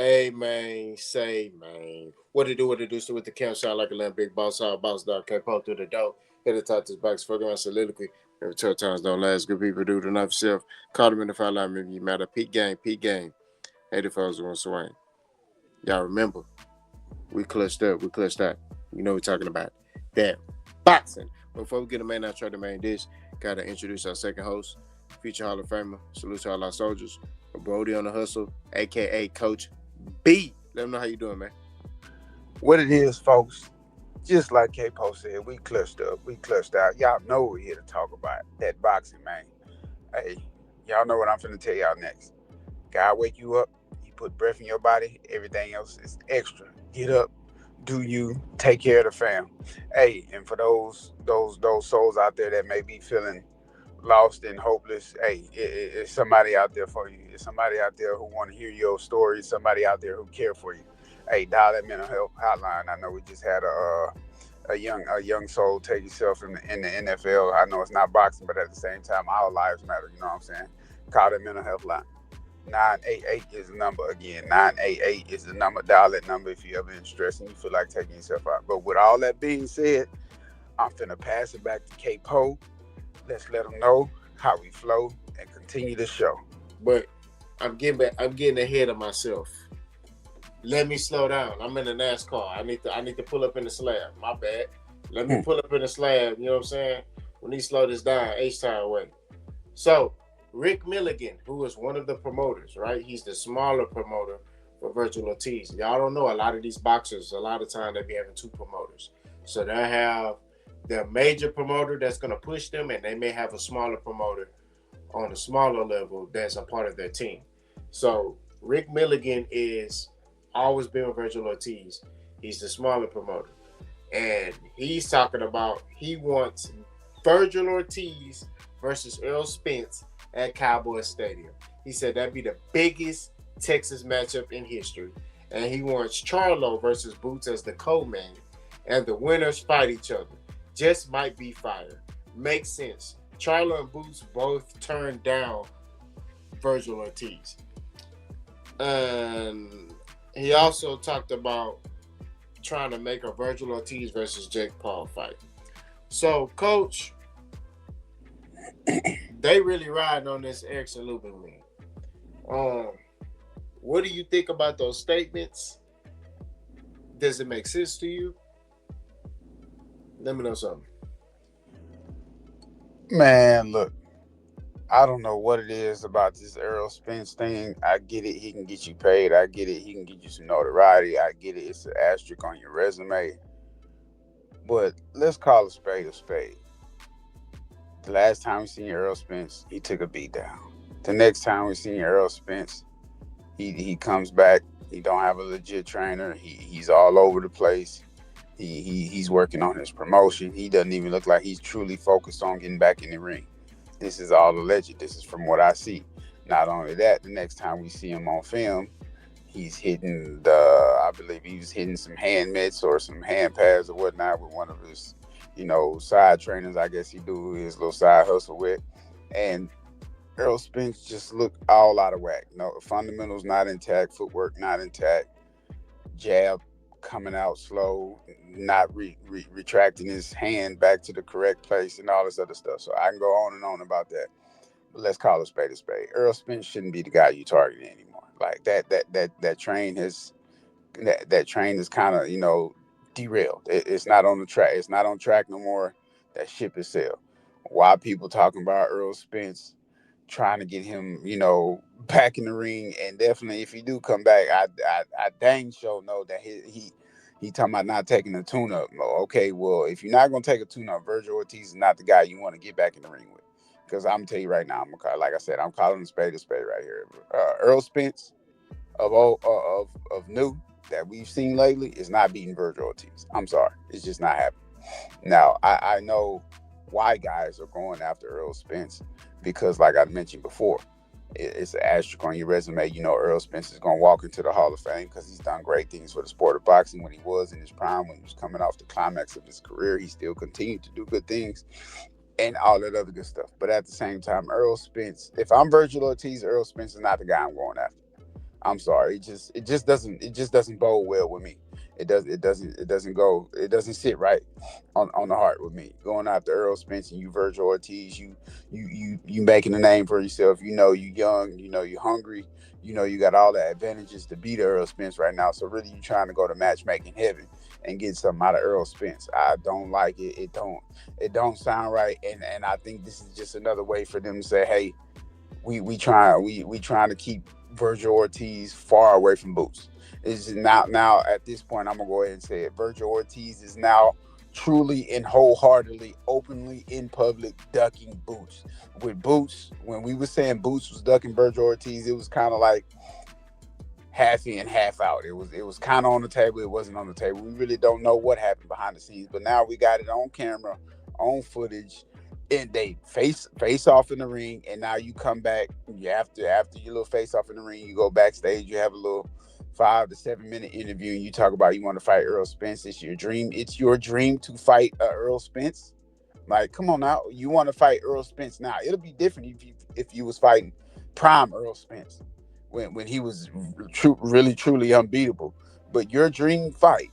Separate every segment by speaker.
Speaker 1: Hey man, say man. What it do, so with the camp shot like a lamb, big boss hog, boss dog, can't pull through the door. Hit the top to his box, fucking around soliloquy. Every 12 times don't last, good people do the knife yourself. Caught him in the foul line, maybe you matter. Peak game, peak game. 84's gonna swing. Y'all remember, we clutched up, we clutched out. You know what we're talking about. That boxing. Before we get the main out, try the main dish, gotta introduce our second host, future Hall of Famer. Salute to all our soldiers. Brody on the hustle, aka Coach B. Let them know how you doing, man.
Speaker 2: What it is, folks, just like K-Po said, we clutched up, we clutched out. Y'all know we're here to talk about that boxing, man. Hey, y'all know what I'm finna tell y'all next. God wake you up, he put breath in your body, everything else is extra. Get up, do you, take care of the fam. Hey, and for those souls out there that may be feeling lost and hopeless, hey, it's somebody out there for you. It's somebody out there who want to hear your story. Somebody out there who care for you. Hey, dial that mental health hotline. I know we just had a young soul take himself in the NFL. I know it's not boxing, but at the same time, our lives matter. You know what I'm saying? Call that mental health line. 988 is the number again. 988 is the number. Dial that number if you're ever in stress and you feel like taking yourself out. But with all that being said, I'm finna pass it back to K Poe. Let's let them know how we flow and continue the show.
Speaker 1: But I'm getting ahead of myself. Let me slow down. I'm in the NASCAR. I need to pull up in the slab. My bad. Let me
Speaker 2: Hmm.
Speaker 1: pull up in the slab. You know what I'm saying? We need to slow this down. H-Time way. So Rick Milligan, who is one of the promoters, right? He's the smaller promoter for Vergil Ortiz. Y'all don't know a lot of these boxers. A lot of time they be having two promoters. So they have their major promoter that's gonna push them, and they may have a smaller promoter on a smaller level that's a part of their team. So Rick Milligan is always been with Vergil Ortiz. He's the smaller promoter. And he's talking about he wants Vergil Ortiz versus Earl Spence at Cowboy Stadium. He said that'd be the biggest Texas matchup in history. And he wants Charlo versus Boots as the co-main. And the winners fight each other. Just might be fire. Makes sense. Charlo and Boots both turned down Vergil Ortiz. And he also talked about trying to make a Vergil Ortiz versus Jake Paul fight. So, Coach, they really riding on this Erickson Lubin win. Um, what do you think about those statements? Does it make sense to you? Let me know something.
Speaker 2: Man, look, I don't know what it is about this Errol Spence thing. I get it. He can get you paid. I get it. He can get you some notoriety. I get it. It's an asterisk on your resume. But let's call a spade a spade. The last time we seen Errol Spence, he took a beat down. The next time we seen Errol Spence, he comes back. He don't have a legit trainer. He's all over the place. He's working on his promotion. He doesn't even look like he's truly focused on getting back in the ring. This is all alleged. This is from what I see. Not only that, the next time we see him on film, he's hitting I believe he was hitting some hand mitts or some hand pads or whatnot with one of his, side trainers. I guess he do his little side hustle with, and Earl Spence just looked all out of whack. No fundamentals not intact, footwork not intact, jab coming out slow, not retracting his hand back to the correct place, and all this other stuff. So I can go on and on about that. But let's call a spade a spade. Earl Spence shouldn't be the guy you targeting anymore. Like that train has that train is kind of derailed. It's not on the track. It's not on track no more. That ship is sailed. Why people talking about Earl Spence? Trying to get him, back in the ring, and definitely if he do come back, I dang sure know that he talking about not taking a tune up. Okay, well if you're not gonna take a tune up, Vergil Ortiz is not the guy you want to get back in the ring with. Because I'm gonna tell you right now, I'm gonna call, like I said, I'm calling a spade right here. Earl Spence of all of new that we've seen lately is not beating Vergil Ortiz. I'm sorry, it's just not happening. Now, I know why guys are going after Earl Spence because, like I mentioned before, it's an asterisk on your resume. You know, Earl Spence is going to walk into the Hall of Fame because he's done great things for the sport of boxing when he was in his prime, when he was coming off the climax of his career. He still continued to do good things and all that other good stuff. But at the same time, Earl Spence, if I'm Vergil Ortiz, Earl Spence is not the guy I'm going after. I'm sorry. It just doesn't bode well with me. It doesn't sit right on the heart with me. Going after Earl Spence and you Vergil Ortiz, you making a name for yourself. You know you young, you know you hungry, you know you got all the advantages to beat Earl Spence right now. So really you trying to go to matchmaking heaven and get something out of Earl Spence. I don't like it. It don't sound right. And I think this is just another way for them to say, hey, we trying to keep Vergil Ortiz far away from Boots. Is now at this point I'm gonna go ahead and say it. Vergil Ortiz is now truly and wholeheartedly, openly in public ducking Boots. With Boots, when we were saying Boots was ducking Vergil Ortiz, it was kind of like half in, half out. It was kind of on the table. It wasn't on the table. We really don't know what happened behind the scenes, but now we got it on camera, on footage, and they face off in the ring. And now you come back. You after your little face off in the ring, you go backstage. You have a little 5 to 7 minute interview, and you talk about you want to fight Earl Spence. It's your dream. It's your dream to fight Earl Spence. Like, come on now, you want to fight Earl Spence now? It'll be different if you was fighting prime Earl Spence when he was really truly unbeatable. But your dream fight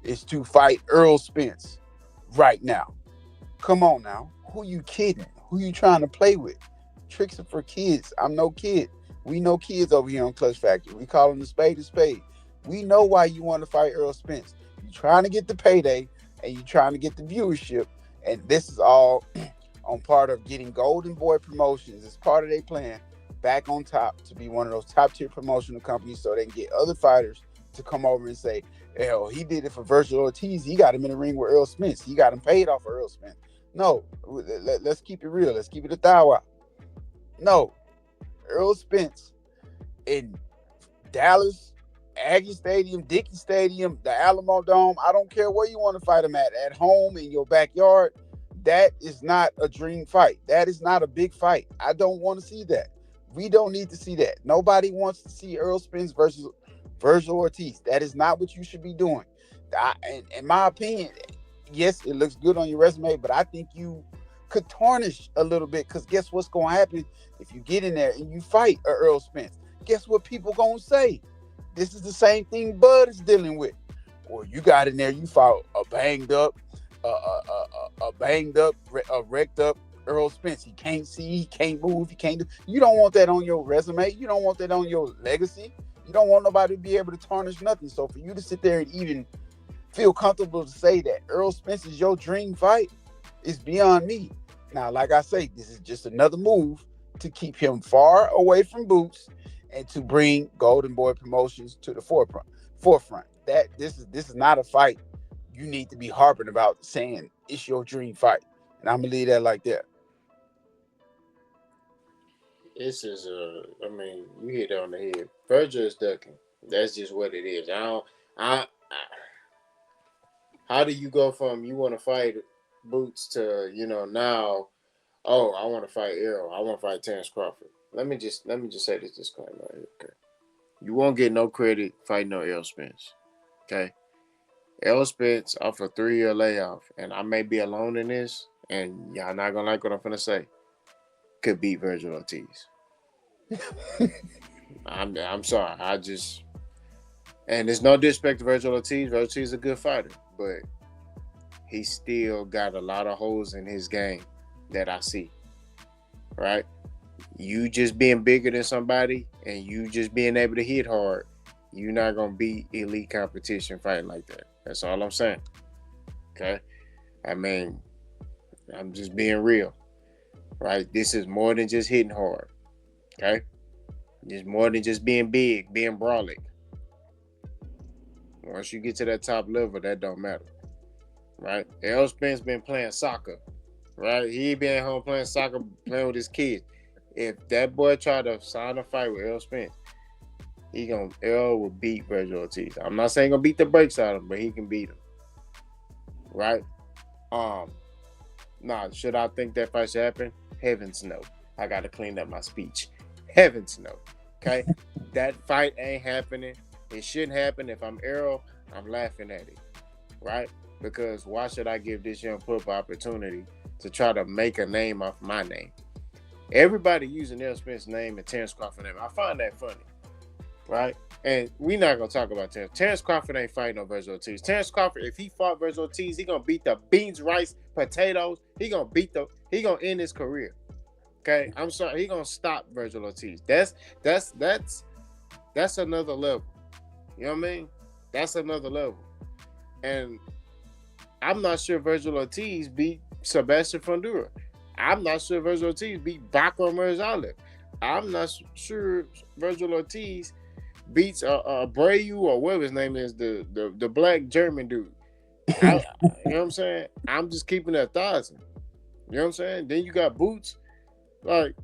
Speaker 2: is to fight Earl Spence right now. Come on now, who you kidding? Who you trying to play with? Tricks are for kids. I'm no kid. We know kids over here on Clutch Factory. We call them a spade a spade. We know why you want to fight Earl Spence. You trying to get the payday and you trying to get the viewership. And this is all on part of getting Golden Boy Promotions as part of their plan back on top to be one of those top tier promotional companies so they can get other fighters to come over and say, hell, he did it for Vergil Ortiz. He got him in the ring with Earl Spence. He got him paid off of Earl Spence. No, let's keep it real. Let's keep it a thou out. No, Earl Spence in Dallas, Aggie Stadium, Dickey Stadium, the Alamo Dome. I don't care where you want to fight him at home, in your backyard. That is not a dream fight. That is not a big fight. I don't want to see that. We don't need to see that. Nobody wants to see Earl Spence versus Vergil Ortiz. That is not what you should be doing. In my opinion, yes, it looks good on your resume, but I think you could tarnish a little bit because guess what's going to happen if you get in there and you fight Earl Spence? Guess what people going to say? This is the same thing Bud is dealing with. Or you got in there, you fought a banged up, wrecked up Earl Spence. He can't see, he can't move, he can't do. You don't want that on your resume. You don't want that on your legacy. You don't want nobody to be able to tarnish nothing. So for you to sit there and even feel comfortable to say that Earl Spence is your dream fight is beyond me. Now, like I say, this is just another move to keep him far away from Boots and to bring Golden Boy Promotions to the forefront. That this is not a fight you need to be harping about saying it's your dream fight. And I'm gonna leave that like that.
Speaker 1: This is I mean, you hit it on the head. Virgil is ducking. That's just what it is. I how do you go from you want to fight Boots to now? Oh, I want to fight Errol. I want to fight Terrence Crawford. Let me just say this disclaimer right here. Okay, you won't get no credit fighting no Errol Spence. Okay, Errol Spence off a 3-year layoff, and I may be alone in this, and y'all not gonna like what I'm gonna say. Could beat Vergil Ortiz. I'm sorry. And there's no disrespect to Vergil Ortiz. Vergil Ortiz is a good fighter, but he still got a lot of holes in his game that I see. Right? You just being bigger than somebody and you just being able to hit hard, you're not gonna beat elite competition fighting like that. That's all I'm saying. Okay? I mean, I'm just being real. Right? This is more than just hitting hard. Okay? It's more than just being big, being brolic. Once you get to that top level, that don't matter. Right? Errol Spence been playing soccer. Right? He been at home playing soccer, playing with his kids. If that boy try to sign a fight with Errol Spence, Errol will beat Vergil Ortiz. I'm not saying gonna beat the brakes out of him, but he can beat him. Right? Should I think that fight should happen? Heavens no. I gotta clean up my speech. Heavens no. Okay? That fight ain't happening. It shouldn't happen. If I'm Errol, I'm laughing at it. Right? Because why should I give this young pup opportunity to try to make a name off my name? Everybody using Errol Spence's name and Terrence Crawford's name. I find that funny. right? And we not gonna talk about Terrence. Terrence Crawford ain't fighting no Vergil Ortiz. Terrence Crawford, if he fought Vergil Ortiz, he gonna beat the beans, rice, potatoes. He gonna end his career. Okay, I'm sorry, he gonna stop Vergil Ortiz. That's that's another level. You know what I mean? That's another level. And I'm not sure Vergil Ortiz beat Sebastian Fundura. I'm not sure Vergil Ortiz beat Bakar Mirzaev. I'm not sure Vergil Ortiz beats Brayu or whatever his name is, the black German dude. I, you know what I'm saying? I'm just keeping that 1,000. You know what I'm saying? Then you got Boots. Like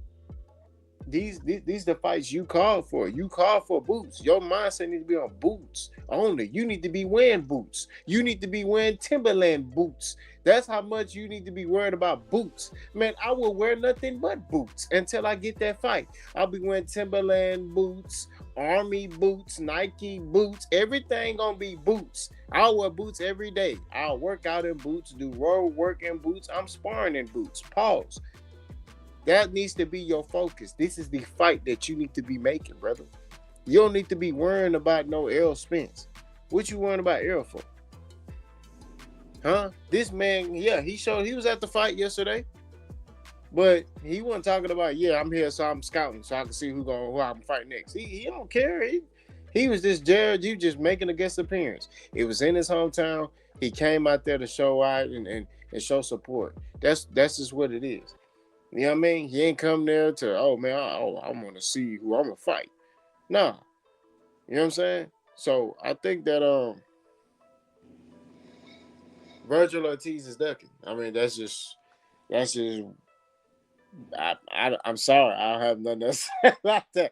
Speaker 1: these the fights you called for. You called for Boots. Your mindset needs to be on Boots only. You need to be wearing boots. You need to be wearing Timberland boots. That's how much you need to be worried about boots. Man, I will wear nothing but boots until I get that fight. I'll be wearing Timberland boots, Army boots, Nike boots. Everything gonna be boots. I'll wear boots every day. I'll work out in boots, do road work in boots. I'm sparring in boots. Pause. That needs to be your focus. This is the fight that you need to be making, brother. You don't need to be worrying about no Errol Spence. What you worrying about Errol for? Huh? This man, yeah, he was at the fight yesterday, but he wasn't talking about, yeah, I'm here, so I'm scouting, so I can see who I'm gonna fight next. He don't care. He was just Jared. You just making a guest appearance. It was in his hometown. He came out there to show out and show support. That's just what it is. You know what I mean? He ain't come there to, oh man, I want to see who I'm gonna fight. Nah, you know what I'm saying? So I think that Vergil Ortiz is ducking. I mean, that's just. I'm sorry, I don't have nothing else about that.